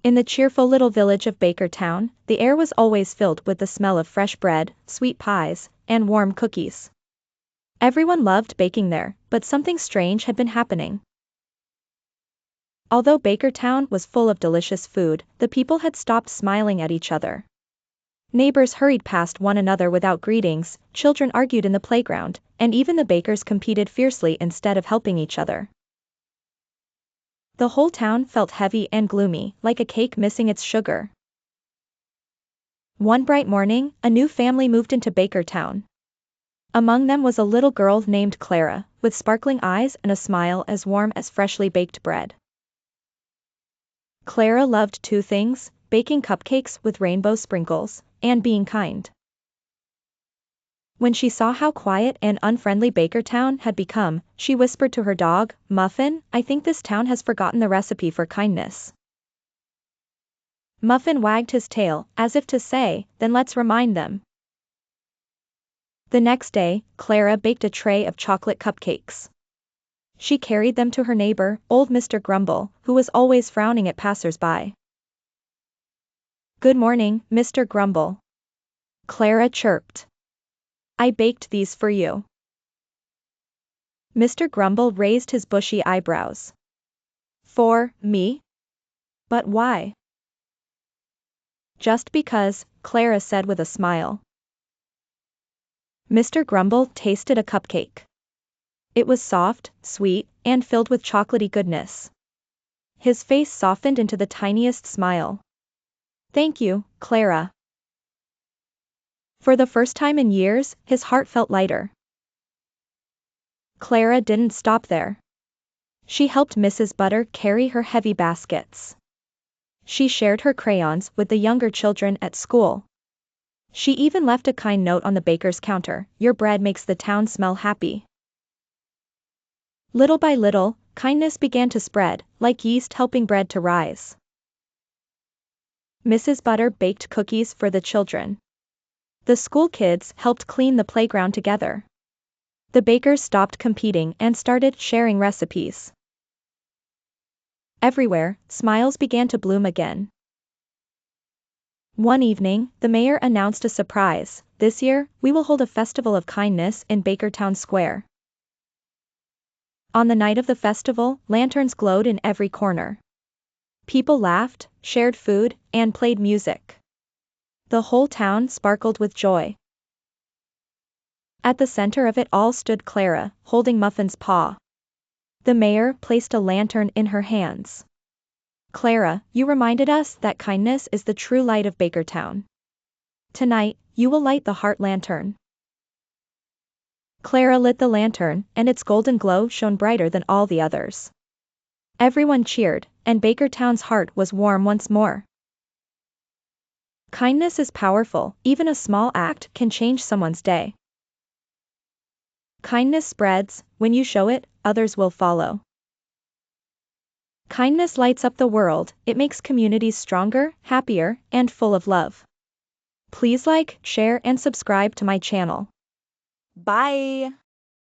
In the cheerful little village of Bakertown, the air was always filled with the smell of fresh bread, sweet pies, and warm cookies. Everyone loved baking there, but something strange had been happening. Although Bakertown was full of delicious food, the people had stopped smiling at each other. Neighbors hurried past one another without greetings, children argued in the playground, and even the bakers competed fiercely instead of helping each other. The whole town felt heavy and gloomy, like a cake missing its sugar. One bright morning, a new family moved into Bakertown. Among them was a little girl named Clara, with sparkling eyes and a smile as warm as freshly baked bread. Clara loved two things: baking cupcakes with rainbow sprinkles, and being kind. When she saw how quiet and unfriendly Bakertown had become, she whispered to her dog, Muffin, I think this town has forgotten the recipe for kindness. Muffin wagged his tail, as if to say, then let's remind them. The next day, Clara baked a tray of chocolate cupcakes. She carried them to her neighbor, old Mr. Grumble, who was always frowning at passers-by. Good morning, Mr. Grumble. Clara chirped. I baked these for you. Mr. Grumble raised his bushy eyebrows. For me? But why? Just because, Clara said with a smile. Mr. Grumble tasted a cupcake. It was soft, sweet, and filled with chocolatey goodness. His face softened into the tiniest smile. Thank you, Clara. For the first time in years, his heart felt lighter. Clara didn't stop there. She helped Mrs. Butter carry her heavy baskets. She shared her crayons with the younger children at school. She even left a kind note on the baker's counter, your bread makes the town smell happy. Little by little, kindness began to spread, like yeast helping bread to rise. Mrs. Butter baked cookies for the children. The school kids helped clean the playground together. The bakers stopped competing and started sharing recipes. Everywhere, smiles began to bloom again. One evening, the mayor announced a surprise. This year, we will hold a festival of kindness in Bakertown Square. On the night of the festival, lanterns glowed in every corner. People laughed, shared food, and played music. The whole town sparkled with joy. At the center of it all stood Clara, holding Muffin's paw. The mayor placed a lantern in her hands. Clara, you reminded us that kindness is the true light of Bakertown. Tonight, you will light the heart lantern. Clara lit the lantern, and its golden glow shone brighter than all the others. Everyone cheered, and Bakertown's heart was warm once more. Kindness is powerful, even a small act can change someone's day. Kindness spreads, when you show it, others will follow. Kindness lights up the world, it makes communities stronger, happier, and full of love. Please like, share, and subscribe to my channel. Bye!